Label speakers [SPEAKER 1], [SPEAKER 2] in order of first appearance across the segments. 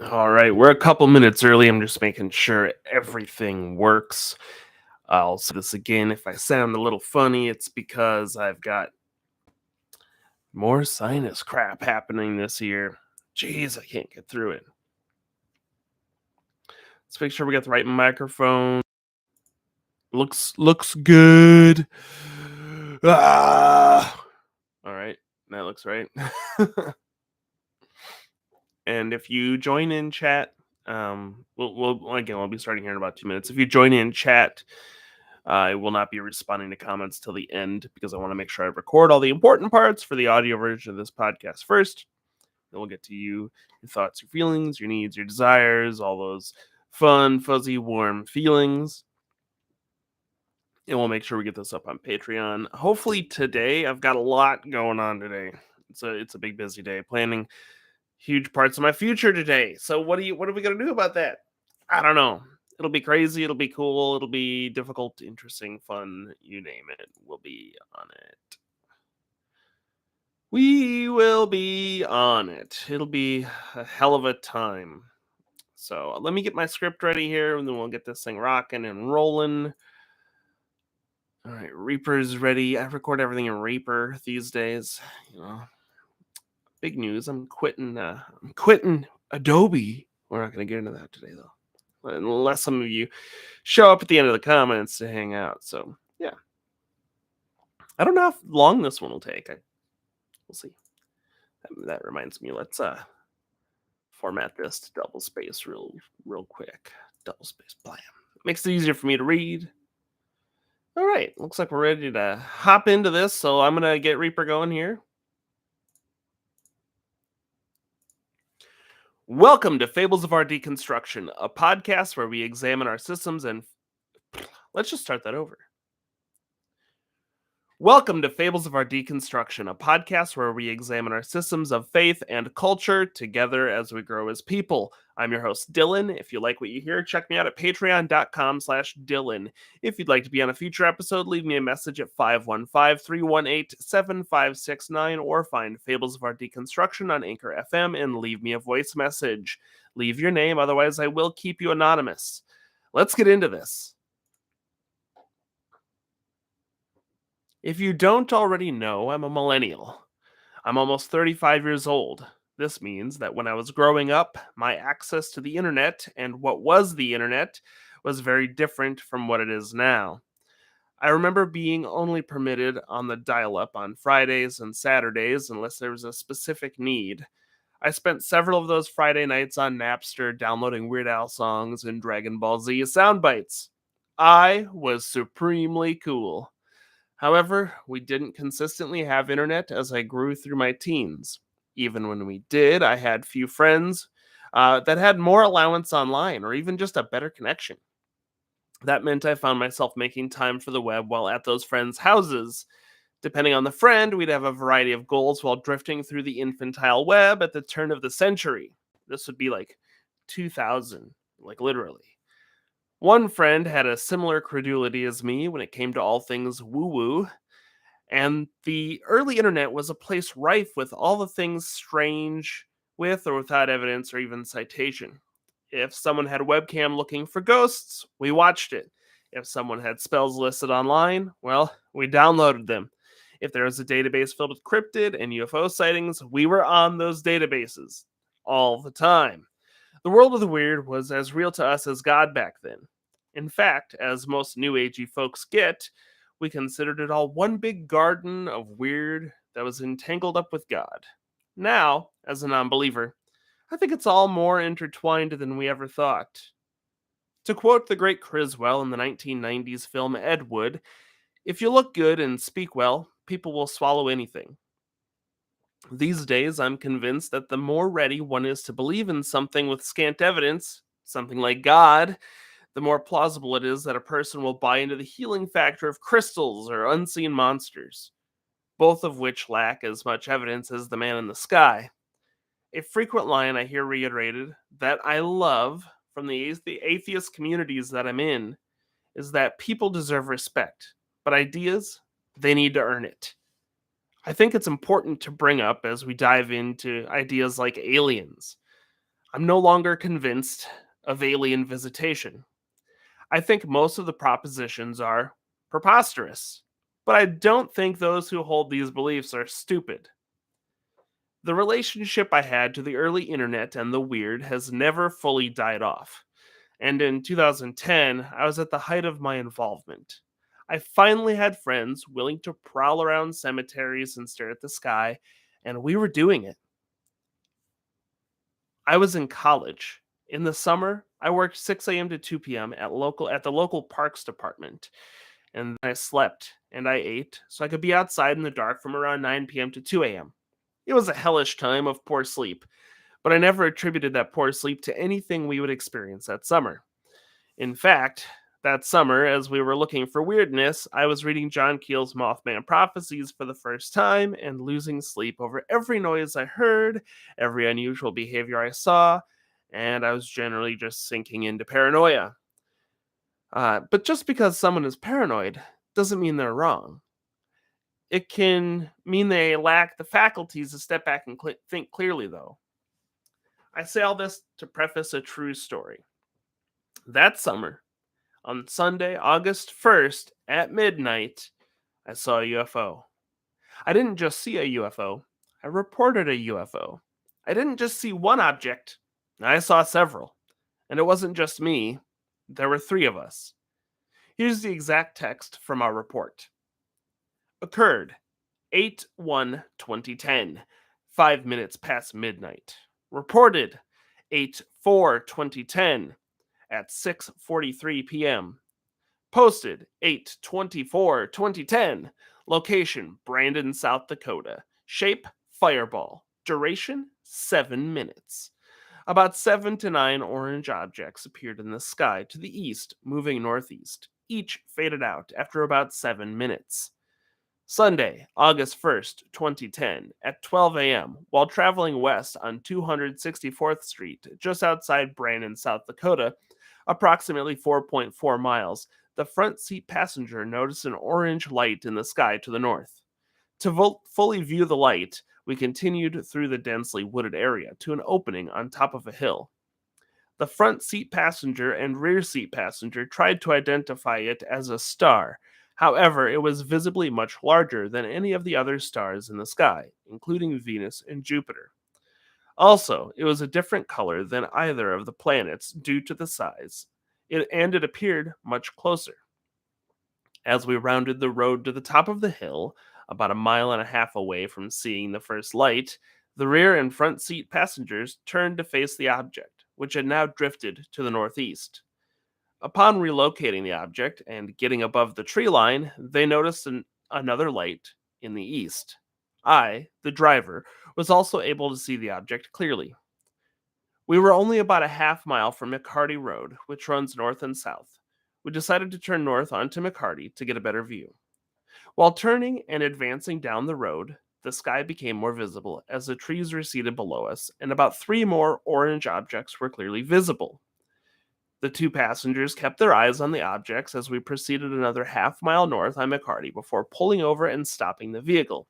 [SPEAKER 1] All right, we're a couple minutes early. I'm just making sure everything works. I'll say this again. If I sound a little funny, it's because I've got more sinus crap happening this year. Jeez, I can't get through it. Let's make sure we got the right microphone. Looks good. Ah! All right, that looks right. And if you join in chat, we'll be starting here in about 2 minutes. If you join in chat, I will not be responding to comments till the end because I want to make sure I record all the important parts for the audio version of this podcast first. Then we'll get to you, your thoughts, your feelings, your needs, your desires, all those fun, fuzzy, warm feelings. And we'll make sure we get this up on Patreon. Hopefully today. I've got a lot going on today. It's a big busy day. Planning huge parts of my future today. So what are we gonna do about that? I don't know. It'll be crazy, it'll be cool, it'll be difficult, interesting, fun, you name it. We'll be on it. We will be on it. It'll be a hell of a time. So let me get my script ready here, and then we'll get this thing rocking and rolling. All right, Reaper's ready. I record everything in Reaper these days. You know, big news. I'm quitting. I'm quitting Adobe. We're not going to get into that today, though, unless some of you show up at the end of the comments to hang out. So yeah, I don't know how long this one will take. We'll see. That reminds me. Let's format this to double space real quick. Double space, blam. Makes it easier for me to read. All right, looks like we're ready to hop into this. So I'm gonna get Reaper going here. Welcome to Fables of Our Deconstruction, a podcast where we examine our systems and let's just start that over. Welcome to Fables of Our Deconstruction, a podcast where we examine our systems of faith and culture together as we grow as people. I'm your host, Dylan. If you like what you hear, check me out at patreon.com/Dylan. If you'd like to be on a future episode, leave me a message at 515-318-7569 or find Fables of Our Deconstruction on Anchor FM and leave me a voice message. Leave your name, otherwise I will keep you anonymous. Let's get into this. If you don't already know, I'm a millennial. I'm almost 35 years old. This means that when I was growing up, my access to the internet and what was the internet was very different from what it is now. I remember being only permitted on the dial up on Fridays and Saturdays unless there was a specific need. I spent several of those Friday nights on Napster downloading Weird Al songs and Dragon Ball Z sound bites. I was supremely cool. However, we didn't consistently have internet as I grew through my teens. Even when we did, I had few friends that had more allowance online or even just a better connection. That meant I found myself making time for the web while at those friends' houses. Depending on the friend, we'd have a variety of goals while drifting through the infantile web at the turn of the century. This would be like 2000, like literally. One friend had a similar credulity as me when it came to all things woo woo, and the early internet was a place rife with all the things strange, with or without evidence or even citation. If someone had a webcam looking for ghosts, we watched it. If someone had spells listed online, well, we downloaded them. If there was a database filled with cryptid and UFO sightings, we were on those databases all the time. The world of the weird was as real to us as God back then. In fact, as most new agey folks get, we considered it all one big garden of weird that was entangled up with God. Now, as a non believer, I think it's all more intertwined than we ever thought. To quote the great Criswell in the 1990s film Ed Wood, if you look good and speak well, people will swallow anything. These days, I'm convinced that the more ready one is to believe in something with scant evidence, something like God, the more plausible it is that a person will buy into the healing factor of crystals or unseen monsters, both of which lack as much evidence as the man in the sky. A frequent line I hear reiterated that I love from the atheist communities that I'm in is that people deserve respect, but ideas, they need to earn it. I think it's important to bring up as we dive into ideas like aliens. I'm no longer convinced of alien visitation. I think most of the propositions are preposterous, but I don't think those who hold these beliefs are stupid. The relationship I had to the early internet and the weird has never fully died off. And in 2010, I was at the height of my involvement. I finally had friends willing to prowl around cemeteries and stare at the sky, and we were doing it. I was in college. In the summer, I worked 6 a.m. to 2 p.m. at the local parks department, and I slept and I ate so I could be outside in the dark from around 9 p.m. to 2 a.m. It was a hellish time of poor sleep, but I never attributed that poor sleep to anything we would experience that summer. In fact, that summer, as we were looking for weirdness, I was reading John Keel's Mothman Prophecies for the first time and losing sleep over every noise I heard, every unusual behavior I saw, and I was generally just sinking into paranoia. But just because someone is paranoid doesn't mean they're wrong. It can mean they lack the faculties to step back and think clearly, though. I say all this to preface a true story. That summer, on Sunday, August 1st at midnight, I saw a UFO. I didn't just see a UFO, I reported a UFO. I didn't just see one object, I saw several. And it wasn't just me, there were three of us. Here's the exact text from our report. Occurred 8/1/2010, 5 minutes past midnight. Reported 8/4/2010 at 6:43 p.m. Posted 8/24/2010. Location Brandon, South Dakota. Shape Fireball. Duration 7 minutes. About 7 to 9 orange objects appeared in the sky to the east, moving northeast. Each faded out after about 7 minutes. Sunday, August 1st, 2010, at 12 a.m., while traveling west on 264th Street, just outside Brandon, South Dakota, approximately 4.4 miles, the front seat passenger noticed an orange light in the sky to the north. To fully view the light, we continued through the densely wooded area to an opening on top of a hill. The front seat passenger and rear seat passenger tried to identify it as a star. However, it was visibly much larger than any of the other stars in the sky, including Venus and Jupiter. Also, it was a different color than either of the planets due to the size, and it appeared much closer. As we rounded the road to the top of the hill, about a mile and a half away from seeing the first light, the rear and front seat passengers turned to face the object, which had now drifted to the northeast. Upon relocating the object and getting above the tree line, they noticed another light in the east. I, the driver, was also able to see the object clearly. We were only about a half mile from McCarty Road, which runs north and south. We decided to turn north onto McCarty to get a better view. While turning and advancing down the road, the sky became more visible as the trees receded below us, and about three more orange objects were clearly visible. The two passengers kept their eyes on the objects as we proceeded another half mile north on McCarty before pulling over and stopping the vehicle.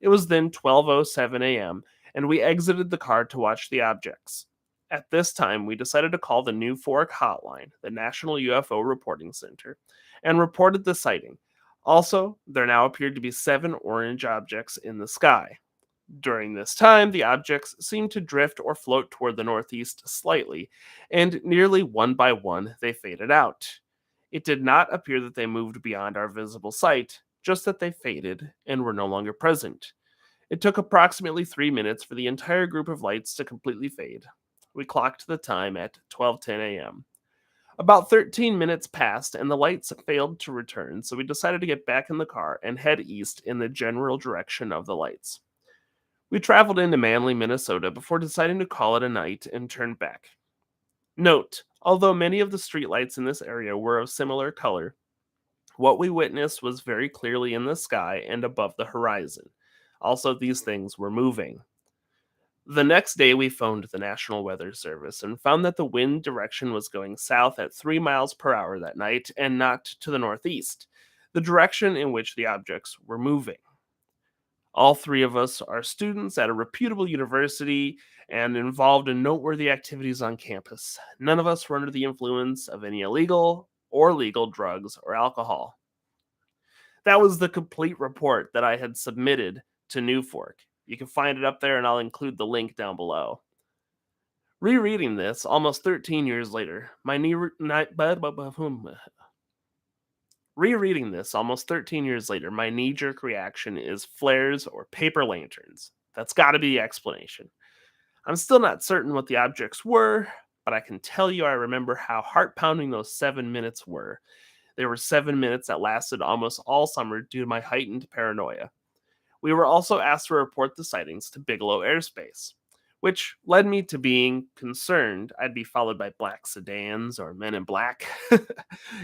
[SPEAKER 1] It was then 12:07 a.m., and we exited the car to watch the objects. At this time, we decided to call the New Fork Hotline, the National UFO Reporting Center, and reported the sighting. Also, there now appeared to be 7 orange objects in the sky. During this time, the objects seemed to drift or float toward the northeast slightly, and nearly one by one they faded out. It did not appear that they moved beyond our visible sight, just that they faded and were no longer present. It took approximately 3 minutes for the entire group of lights to completely fade. We clocked the time at 12:10 a.m. About 13 minutes passed and the lights failed to return, so we decided to get back in the car and head east in the general direction of the lights. We traveled into Manly, Minnesota before deciding to call it a night and turn back. Note, although many of the streetlights in this area were of similar color, what we witnessed was very clearly in the sky and above the horizon. Also, these things were moving. The next day, we phoned the National Weather Service and found that the wind direction was going south at 3 miles per hour that night and not to the northeast, the direction in which the objects were moving. All three of us are students at a reputable university and involved in noteworthy activities on campus. None of us were under the influence of any illegal or legal drugs or alcohol. That was the complete report that I had submitted to New Fork. You can find it up there, and I'll include the link down below. Rereading this almost 13 years later, my knee. Rereading this almost 13 years later, my knee jerk reaction is flares or paper lanterns. That's got to be the explanation. I'm still not certain what the objects were, but I can tell you I remember how heart pounding those 7 minutes were. They were 7 minutes that lasted almost all summer due to my heightened paranoia. We were also asked to report the sightings to Bigelow Airspace, which led me to being concerned I'd be followed by black sedans or men in black.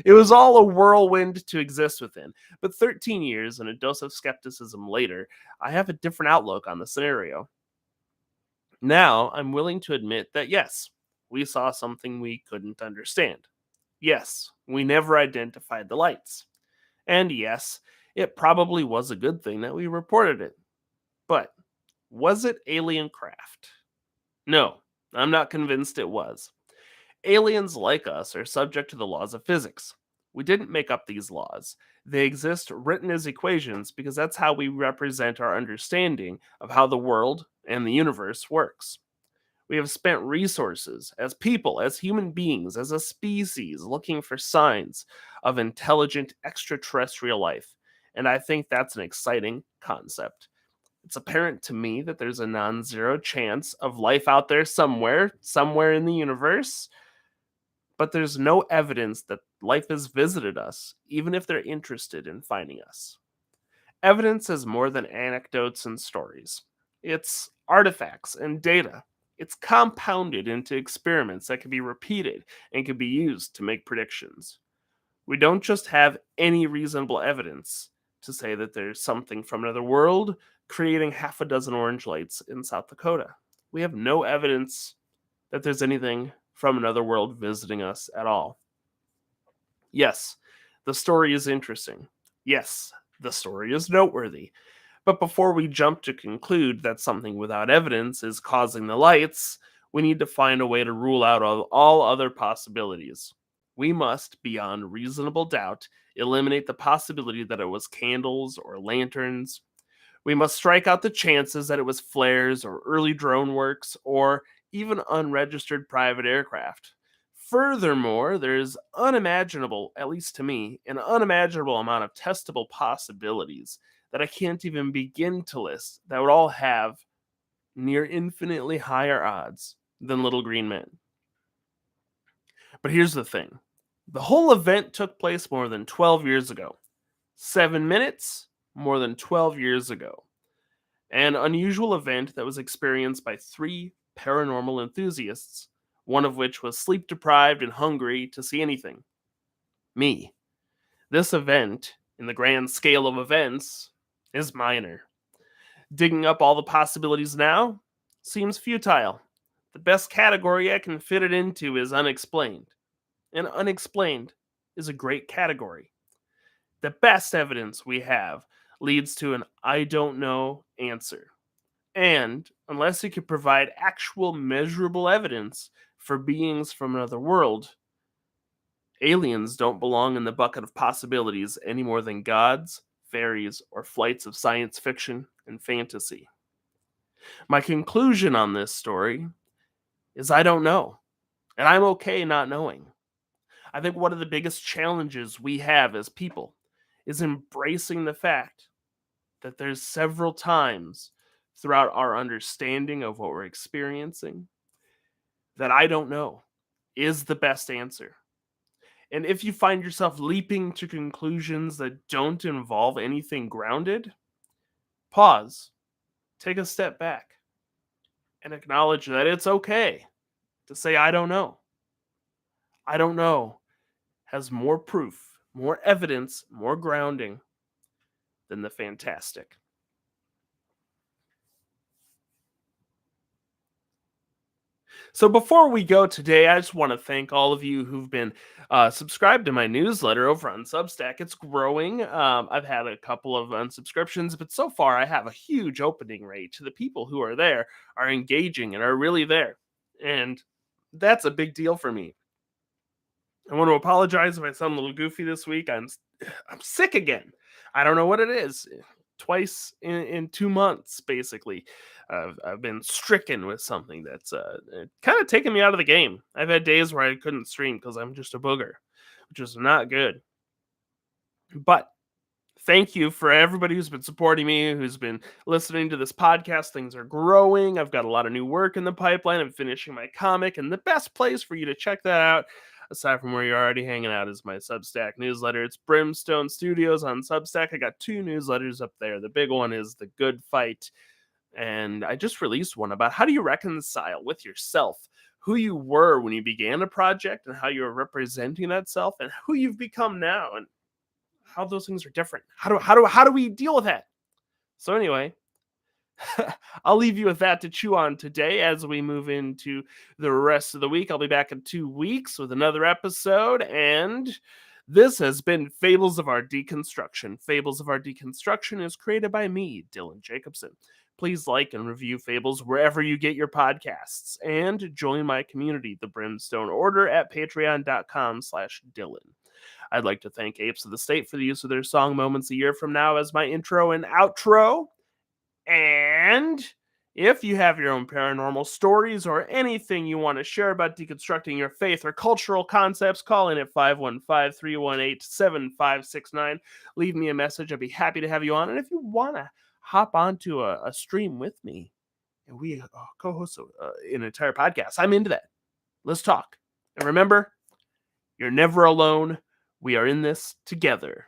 [SPEAKER 1] It was all a whirlwind to exist within, but 13 years and a dose of skepticism later, I have a different outlook on the scenario. Now, I'm willing to admit that yes, we saw something we couldn't understand. Yes, we never identified the lights. And yes, it probably was a good thing that we reported it. But was it alien craft? No, I'm not convinced it was. Aliens like us are subject to the laws of physics. We didn't make up these laws. They exist written as equations because that's how we represent our understanding of how the world and the universe works. We have spent resources as people, as human beings, as a species, looking for signs of intelligent extraterrestrial life. And I think that's an exciting concept. It's apparent to me that there's a non zero chance of life out there somewhere in the universe, but there's no evidence that life has visited us, even if they're interested in finding us. Evidence is more than anecdotes and stories. It's artifacts and data. It's compounded into experiments that can be repeated and can be used to make predictions. We don't just have any reasonable evidence to say that there's something from another world creating half a dozen orange lights in South Dakota. We have no evidence that there's anything from another world visiting us at all. Yes, the story is interesting. Yes, the story is noteworthy. But before we jump to conclude that something without evidence is causing the lights, we need to find a way to rule out all other possibilities. We must, beyond reasonable doubt, eliminate the possibility that it was candles or lanterns. We must strike out the chances that it was flares or early drone works or even unregistered private aircraft. Furthermore, there's unimaginable, at least to me, an unimaginable amount of testable possibilities that I can't even begin to list that would all have near infinitely higher odds than Little Green Men. But here's the thing, the whole event took place more than 12 years ago. 7 minutes, more than 12 years ago. An unusual event that was experienced by three paranormal enthusiasts, one of which was sleep deprived and hungry to see anything. Me. This event, in the grand scale of events, is minor. Digging up all the possibilities now seems futile. The best category I can fit it into is unexplained. And unexplained is a great category. The best evidence we have leads to an I don't know answer. And unless you could provide actual measurable evidence for beings from another world, aliens don't belong in the bucket of possibilities any more than gods, fairies, or flights of science fiction and fantasy. My conclusion on this story is I don't know, and I'm okay not knowing. I think one of the biggest challenges we have as people is embracing the fact that there's several times throughout our understanding of what we're experiencing that I don't know is the best answer. And if you find yourself leaping to conclusions that don't involve anything grounded, pause, take a step back, and acknowledge that it's okay to say, I don't know. I don't know has more proof, more evidence, more grounding than the fantastic. So before we go today, I just want to thank all of you who've been subscribed to my newsletter over on Substack. It's growing. I've had a couple of unsubscriptions, but so far I have a huge opening rate. The people who are there are engaging and are really there, and that's a big deal for me. I want to apologize if I sound a little goofy this week. I'm sick again. I don't know what it is. Twice in 2 months, basically, I've been stricken with something that's kind of taken me out of the game. I've had days where I couldn't stream because I'm just a booger, which is not good. But thank you for everybody who's been supporting me, who's been listening to this podcast. Things are growing. I've got a lot of new work in the pipeline. I'm finishing my comic, and the best place for you to check that out, aside from where you're already hanging out, is my Substack newsletter. It's Brimstone Studios on Substack. I got two newsletters up there. The big one is The Good Fight, and I just released one about how do you reconcile with yourself who you were when you began a project and how you're representing that self and who you've become now and how those things are different. How do we deal with that? So anyway, I'll leave you with that to chew on today as we move into the rest of the week. I'll be back in 2 weeks with another episode, and this has been Fables of Our Deconstruction. Fables of Our Deconstruction is created by me, Dylan Jacobson. Please like and review Fables wherever you get your podcasts, and join my community, the Brimstone Order, at patreon.com/Dylan. I'd like to thank Apes of the State for the use of their song Moments a Year From Now as my intro and outro. And if you have your own paranormal stories or anything you want to share about deconstructing your faith or cultural concepts, call in at 515-318-7569. Leave me a message. I'd be happy to have you on. And if you want to hop onto a stream with me and we co-host an entire podcast, I'm into that. Let's talk. And remember, you're never alone. We are in this together.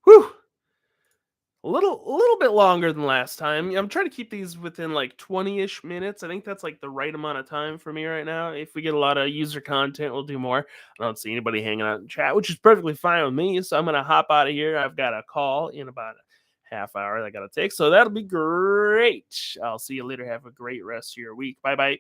[SPEAKER 1] Whew. A little bit longer than last time. I'm trying to keep these within like 20-ish minutes. I think that's like the right amount of time for me right now. If we get a lot of user content, we'll do more. I don't see anybody hanging out in chat, which is perfectly fine with me. So I'm gonna hop out of here. I've got a call in about a half hour that I gotta take. So that'll be great. I'll see you later. Have a great rest of your week. Bye bye.